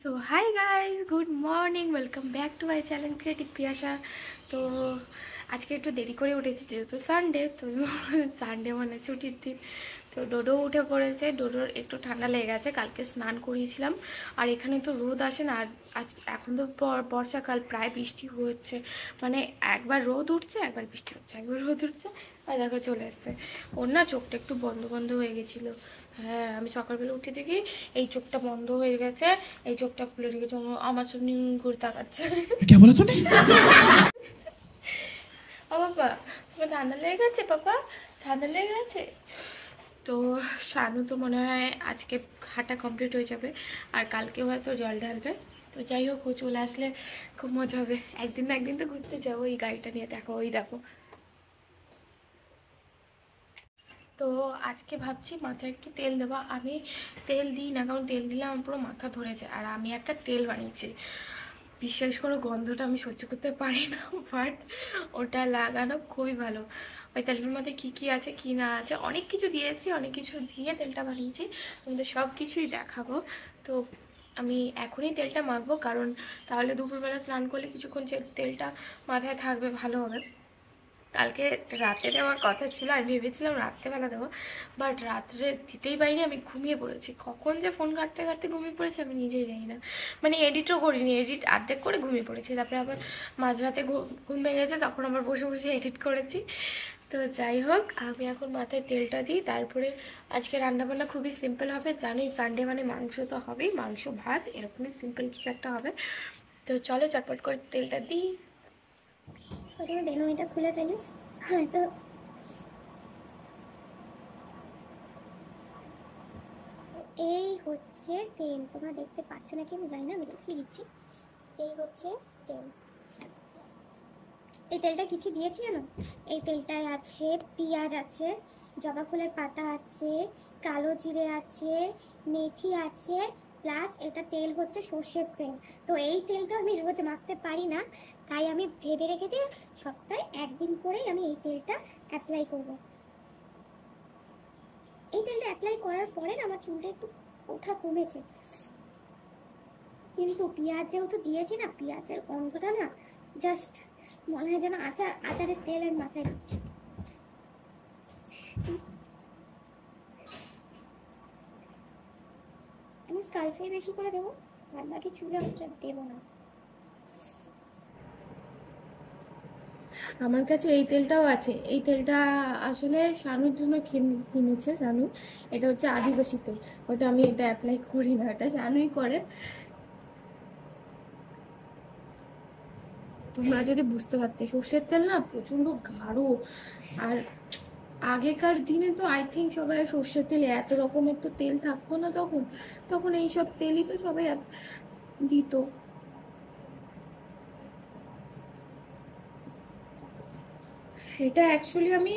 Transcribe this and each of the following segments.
তো hi guys, good morning, welcome back to my channel creative Piyasa. তো আজকে একটু দেরি করে উঠেছি যেহেতু সানডে, তো সানডে মানে ছুটির দিন। তো ডোডো উঠে পড়েছে, ডোডোর একটু ঠান্ডা লেগে গেছে, কালকে স্নান করিয়েছিলাম। আর এখানে তো রোদ আসে না, আর আজ এখন তো বর্ষাকাল, প্রায় বৃষ্টি হচ্ছে, মানে একবার রোদ উঠছে একবার বৃষ্টি হচ্ছে, একবার রোদ উঠছে আর দেখো চলে এসছে। ওর না চোখটা একটু বন্ধ বন্ধ হয়ে গেছিলো। হ্যাঁ, আমি সকালবেলা উঠে দেখি এই চোখটা বন্ধ হয়ে গেছে, এই চোখটা খুলে রেখেছে, আমার সামনে ঘুরে তাকাচ্ছে। क्या बोला तूने? ও বাবা, তোমার ঠান্ডা লেগে গেছে? বাবা ঠান্ডা লেগে গেছে। তো শানু তো মনে হয় আজকে হাঁটা কমপ্লিট হয়ে যাবে, আর কালকে হয়তো জল ঢালবে। তো যাই হোক, ও চলে আসলে খুব মজা হবে। একদিন না একদিন তো ঘুরতে যাবো এই গাড়িটা নিয়ে। দেখো, ওই দেখো। তো আজকে ভাবছি মাথায় একটু তেল দেবো। আমি তেল দিই না, কারণ তেল দিলে আমার পুরো মাথা ধরে যায়। আর আমি একটা তেল বানিয়েছি, বিশ্বাস করো গন্ধটা আমি সহ্য করতে পারি না, বাট ওটা লাগানো খুবই ভালো। ওই তেলটার মধ্যে কী কী আছে কী না আছে অনেক কিছু দিয়েছি, অনেক কিছু দিয়ে তেলটা বানিয়েছি, তোমাদের সব কিছুই দেখাবো। তো আমি এখনই তেলটা মাখবো, কারণ তাহলে দুপুরবেলা স্নান করলে কিছুক্ষণ তেলটা মাথায় থাকবে, ভালো হবে। কালকে রাতে দেওয়ার কথা ছিল, আমি ভেবেছিলাম রাত্রেবেলা দেবো, বাট রাত্রে দিতেই পারিনি, আমি ঘুমিয়ে পড়েছি। কখন যে ফোন ঘাঁটতে ঘাঁটতে ঘুমিয়ে পড়েছি আমি নিজেই জানি না। মানে এডিটও করিনি, এডিট অর্ধেক করে ঘুমিয়ে পড়েছি, তারপরে আবার মাঝরাতে ঘুম ভেঙে গেছে, তখন আবার বসে বসে এডিট করেছি। তো যাই হোক, আমি এখন মাথায় তেলটা দিই। তারপরে আজকে রান্নাবান্না খুবই সিম্পল হবে, জানোই সানডে মানে মাংস তো হবেই, মাংস ভাত এরকমই সিম্পল কিছু একটা হবে। তো চলো চটপট করে তেলটা দিই। প্রথমে বেলুনিটা খুলে ফেলি, হয়তো এই হচ্ছে তেল। তোমরা দেখতে পাচ্ছ নাকি আমি জানি না, আমি দেখিয়ে দিচ্ছি। এই হচ্ছে তেল। এই তেলটা কি কি দিয়েছি জানো? এই তেলটায় আছে পেঁয়াজ আছে, জবা ফুলের পাতা আছে, কালো জিরে আছে, মেথি আছে, প্লাস এটা তেল হচ্ছে সর্ষের তেল। তো এই তেলটা আমি রোজ মাখতে পারি না, তাই আমি ভেবে রেখেছি সপ্তাহে একদিন করেই আমি এই তেলটা অ্যাপ্লাই করব। এই তেলটা অ্যাপ্লাই করার পরে না আমার চুলটা একটু ওঠা কমেছে, কিন্তু পেঁয়াজ যেহেতু দিয়েছি না, পেঁয়াজের গন্ধটা না জাস্ট মনে হয় যেন আচারের তেলের মাথায় দিচ্ছে। আমি স্কার্ফে বেশি করে দেবো, আর বাকি চুলে দেবো না। আমার কাছে এই তেলটাও আছে। এই তেলটা আসলে শানুর জন্য কিনেছে শানু। এটা হচ্ছে আদিবাসী তেল, ওটা আমি এটা অ্যাপ্লাই করি না, এটা শানুই করে। তোমরা যদি বুঝতে পারতে, সর্ষের তেল না প্রচন্ড গাঢ়। আর আগেকার দিনে তো আই থিঙ্ক সবাই সর্ষের তেল, এত রকমের তো তেল থাকতো না তখন। তখন এইসব তেলই তো সবাই দিত। এটা অ্যাকচুয়ালি আমি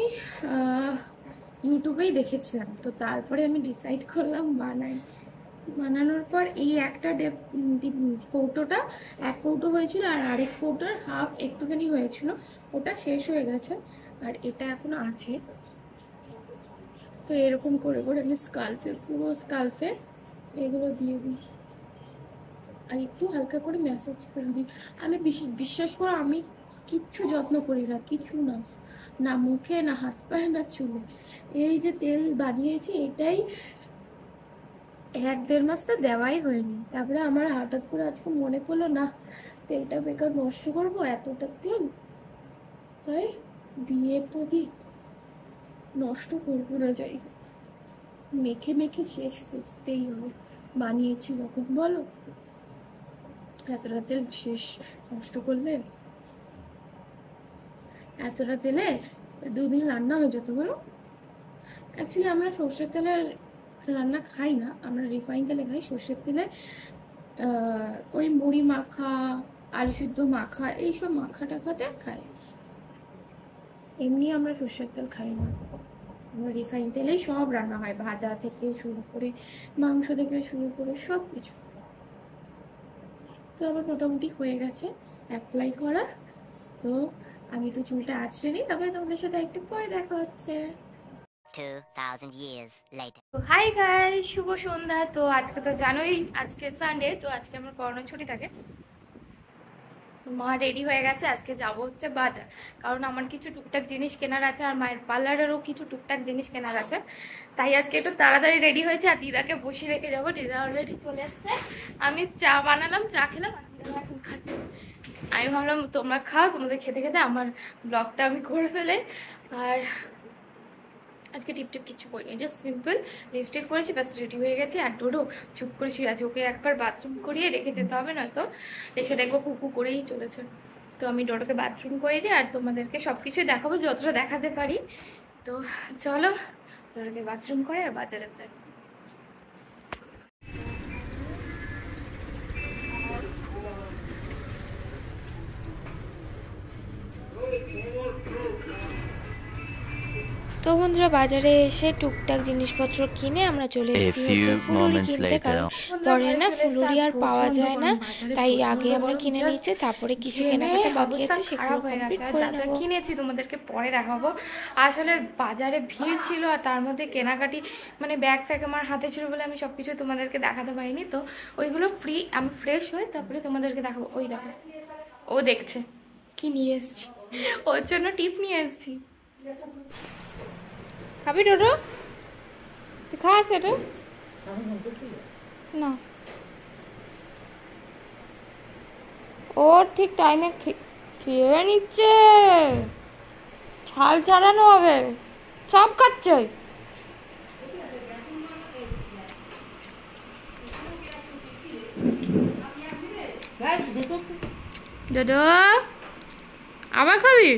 ইউটিউবেই দেখেছিলাম, তো তারপরে আমি ডিসাইড করলাম বানানোর পর এই একটা কৌটোটা, এক কৌটো হয়েছিল, আর আরেক কৌটোর হাফ একটুখানি হয়েছিল, ওটা শেষ হয়ে গেছে, আর এটা এখনো আছে। তো এরকম করে করে আমি পুরো স্কাল্ফে এগুলো দিয়ে দিই, আর একটু হালকা করে ম্যাসাজ করে দিই। আমি বিশ্বাস করো, আমি কিচ্ছু যত্ন করি না, কিছু না, না মুখে, না হাত পায়ে, না চুলে। এই যে তেল বানিয়েছি এটাই 1-1.5 মাস তো দেওয়াই হয়নি। তারপরে আমার হঠাৎ করে আজকে মনে পড়লো, না তেলটা বেকার নষ্ট করবো এতটা তেল, তাই দিয়ে তো দিই, নষ্ট করবো না। যাই মেখে মেখে শেষ করতেই হবে, বানিয়েছি যখন, বলো এতটা তেল শেষ নষ্ট করলে? এতটা তেলে 2 দিন রান্না হয়ে যেত, বলো। অ্যাকচুয়ালি আমরা সর্ষের তেলের রান্না খাই না, আমরা রিফাইন তেলে খাই। সর্ষের তেলে ওই মুড়ি মাখা, আলু সিদ্ধ মাখা, এইসব মাখা টাখাতে খাই। এমনি আমরা সর্ষের তেল খাই না, আমরা রিফাইন তেলেই সব রান্না হয়, ভাজা থেকে শুরু করে, মাংস থেকে শুরু করে সব কিছু। তো আমার মোটামুটি হয়ে গেছে অ্যাপ্লাই করা। তো আমি একটু চুলটা আঁচড়ে নিই, তারপরে তোমাদের সাথে একটু পরে দেখা হচ্ছে। 2,000 years later. তো হাই গাই, শুভ সন্ধ্যা। তো আজকে তো জানোই আজকে সানডে, তো আজকে আমার পড়ানোর ছুটি থাকে। তো মা রেডি হয়ে গেছে, আজকে যাব হচ্ছে বাজার, কারণ আমার কিছু টুকটাক জিনিস কেনার আছে আর মায়ের পার্লারেরও কিছু টুকটাক জিনিস কেনার আছে। তাই আজকে একটু তাড়াতাড়ি রেডি হয়েছে আর দিদাকে বসিয়ে রেখে যাবো। দিদা অলরেডি চলে এসছে। আমি চা বানালাম, চা খেলাম আর দিদা এখন খাচ্ছে। আমি ভাবলাম তোমরা খাও, তোমাদের খেতে খেতে আমার ব্লগটা আমি করে ফেলে। আর আজকে টিপ টিপ কিছু করিনি, জাস্ট সিম্পল লিপস্টিক করেছি, ব্যাস রেডি হয়ে গেছি। আর ডোডো চুপ করে শুয়ে আছে, ওকে একবার বাথরুম করিয়ে রেখে যেতে হবে, নয়তো এসে দেখবো কুকু করেই চলেছে। তো আমি ডোডোকে বাথরুম করে দিই আর তোমাদেরকে সব কিছুই দেখাবো যতটা দেখাতে পারি। তো চলো ডোডোকে বাথরুম করে আর বাজারে যাই। তো বন্ধুরা, বাজারে এসে টুকটাক জিনিসপত্র কিনে আমরা চলে এসেছি ফুলুরি কিনতে, কারণ পরে না ফুলুরি আর পাওয়া যায় না। তাই আগে আমরা কিনে নিয়েছি, তারপরে কিছু কেনাকাটা বাকি আছে সেগুলো কমপ্লিট করে নেব। যা কিনেছি তোমাদেরকে পরে দেখাবো। আসলে বাজারে ভিড় ছিল আর তার মধ্যে কেনাকাটি মানে ব্যাগ ফ্যাগ আমার হাতে ছিল বলে আমি সবকিছু তোমাদেরকে দেখাতে পারিনি। তো ওইগুলো আমি ফ্রেশ হয়ে তারপরে তোমাদেরকে দেখাবো। ওই দেখো, ও দেখছে কি নিয়ে এসেছি, ওর জন্য টিপ নিয়ে এসেছি। খাবি ডোডো? তুই খাস এটা? না, ওর ঠিক টাইমে খেয়ে নিচ্ছে, ছাল ছাড়ানো হবে, সব খাচ্ছে। ডোডো আবার খাবি?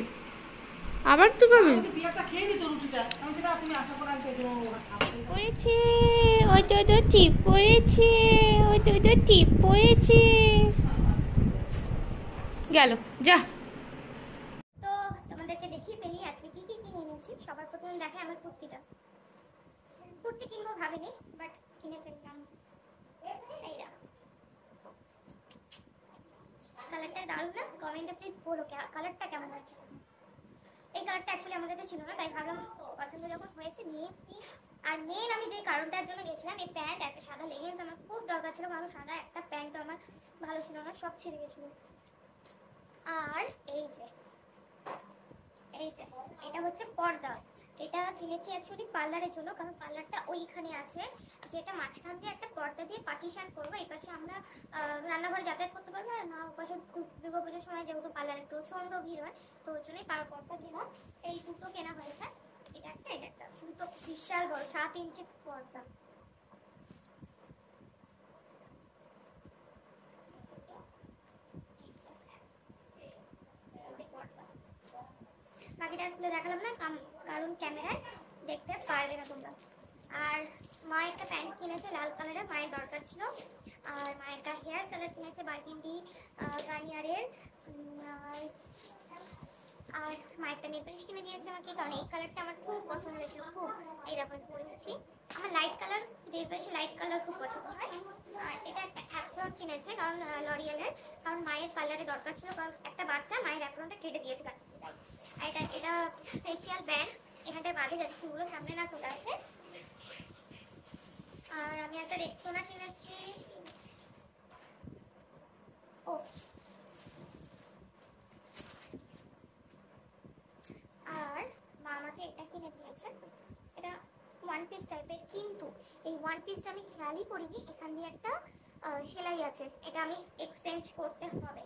আবার তুই খাবি? পড়েছে, ওই তো টিপ পড়েছে, ওই তো টিপ পড়েছে। গেল যা। তো তোমাদেরকে দেখিয়ে ফেলি আজকে কি কি কিনে এনেছি। সবার প্রথমে দেখে আমার কুর্তিটা। কুর্তি কিনবো ভাবিনি, বাট কিনে ফেললাম। এই দেখো, কালারটা দারুণ না? কমেন্টে প্লিজ বলো কালারটা কেমন হয়েছে। এই কালারটা অ্যাকচুয়ালি আমার কাছে ছিল না, তাই ভাবলাম পছন্দ যখন হয়েছে নিয়ে এসেছি। আর মেন আমি যে কারণটার জন্য গেছিলাম, এই প্যান্ট একটা সাদা লেগিংস আমার খুব দরকার ছিল, কারণ সাদা একটা প্যান্টও আমার ভালো ছিল না, সব ছিঁড়ে গেছিল। আর এই যে এটা হচ্ছে পর্দা। এটা কিনেছি অ্যাকচুয়ালি পার্লারের জন্য, কারণ পার্লারটা ওইখানে আছে, যেটা মাঝখান দিয়ে একটা পর্দা দিয়ে পার্টিশন করবো। এই পাশে আমরা রান্নাঘরে যাতায়াত করতে পারবো, আর মা ওপাশে দুর্গাপুজোর সময় যেহেতু পার্লারে প্রচণ্ড ভিড় হয়, তো ওই জন্যই পর্দা কেনা। এই দুটো কেনা হয়েছে, এটা একটা দুটো বিশাল বড় 7 ইঞ্চি পর্দা। বাকিটা খুলে দেখালাম না, কারণ ক্যামেরায় দেখতে পারবে না তোমরা। আর মা একটা প্যান্ট কিনেছে লাল কালারের, মায়ের দরকার ছিল। আর মা একটা হেয়ার কালার কিনেছে বার্কিন্ডি গার্নিয়ারের। আর মা একটা নেলপালিশ কিনে দিয়েছে আমাকে, কারণ এই কালারটা আমার খুব পছন্দ হয়েছিল, খুব। এই দেখো পরেছি, আমার লাইট কালার, নেলপালিশে লাইট কালার খুব পছন্দ হয়। আর এটা একটা অ্যাপ্রন কিনেছে, কারণ লরিয়ালের, কারণ মায়ের পার্লারে দরকার ছিল, কারণ একটা বাচ্চা মায়ের অ্যাপ্রনটা কেটে দিয়েছে কাছে। এটা ফেসিয়াল ব্যান্ড, এখানটায় বাঁধে যাতে চুলগুলো সামনে না চলে আসে। আর আমি একটা রেক্সোনা কিনেছি। ও আর মা আমাকে এটা কিনে দিয়েছে, এটা ওয়ান পিস টাইপের, কিন্তু এই ওয়ান পিসটা আমি খেয়ালই করিনি এখান দিয়ে একটা সেলাই আছে। এটা আমি এক্সচেঞ্জ করতে হবে,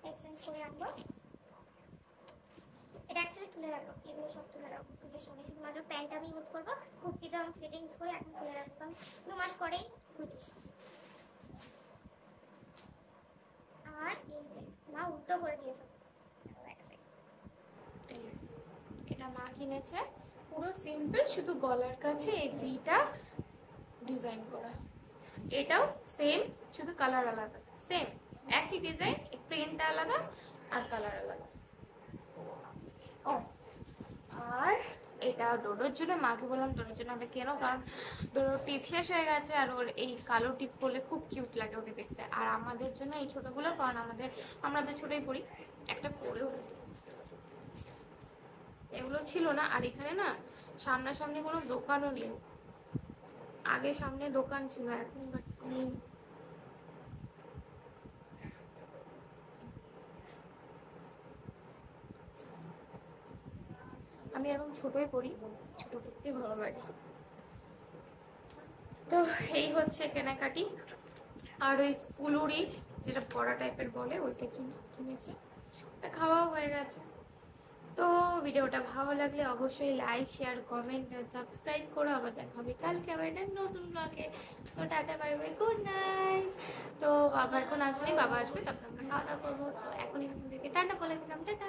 এক্সচেঞ্জ করে রাখবো। এটা অ্যাকচুয়ালি তুলে রাখবো, এগুলো সব তুলে রাখবো পুজোর সময়। শুধুমাত্র প্যান্টটা আমি ইউজ করবো, কুর্তিটা আমি ফিটিংস করে এখন তুলে রাখবো, কারণ 2 মাস পরেই পুজো। আর এই যে মা উল্টো করে দিয়েছে, এটা মা কিনেছে, পুরো সিম্পল, শুধু গলার কাছে এই ভিটা ডিজাইন করা। এটাও সেম, শুধু কালার আলাদা, সেম একই ডিজাইন, প্রিন্টটা আলাদা আর কালার আলাদা। ও আর এটা ডোডোর জন্য, মাকে বললাম ডোডোর জন্য আমরা কেন, কারণ ডোডোর টিপ শেষ হয়ে গেছে আর ওর এই কালো টিপ পরলে খুব কিউট লাগে ওকে দেখতে। আর আমাদের জন্য এই ছোটগুলো, কারণ আমরা তো ছোটই পরি, একটা পরেও এগুলো ছিল না। আর এখানে না সামনাসামনি কোনো দোকানও নেই। আগে সামনে দোকান ছিল, এখন বাট নেই। আমি এরকম ছোটই পড়ি, ছোট পড়তে ভালো লাগে। তো এই হচ্ছে কেনাকাটি। আর ওই ফুলুরি যেটা বড়া টাইপের বলে ওইটা কিনেছি, খাওয়াও হয়ে গেছে। তো ভিডিওটা ভালো লাগলে অবশ্যই লাইক শেয়ার কমেন্ট আর সাবস্ক্রাইব করো। আবার দেখা হবে কালকে আবার একটা নতুন ব্লগে। তো tata bye bye, good night. তো বাবা এখন আসলে, বাবা আসবে তারপর আমরা খাওয়া দাওয়া করবো। তো এখন এখান থেকে টাটা বলে দিলাম, টাটা।